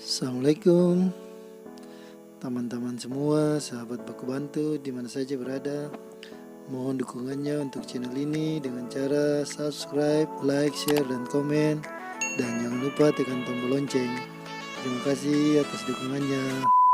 Assalamualaikum teman-teman semua, sahabat Baku Bantu dimana saja berada. Mohon dukungannya untuk channel ini dengan cara subscribe, like, share, dan komen. Dan jangan lupa tekan tombol lonceng. Terima kasih atas dukungannya.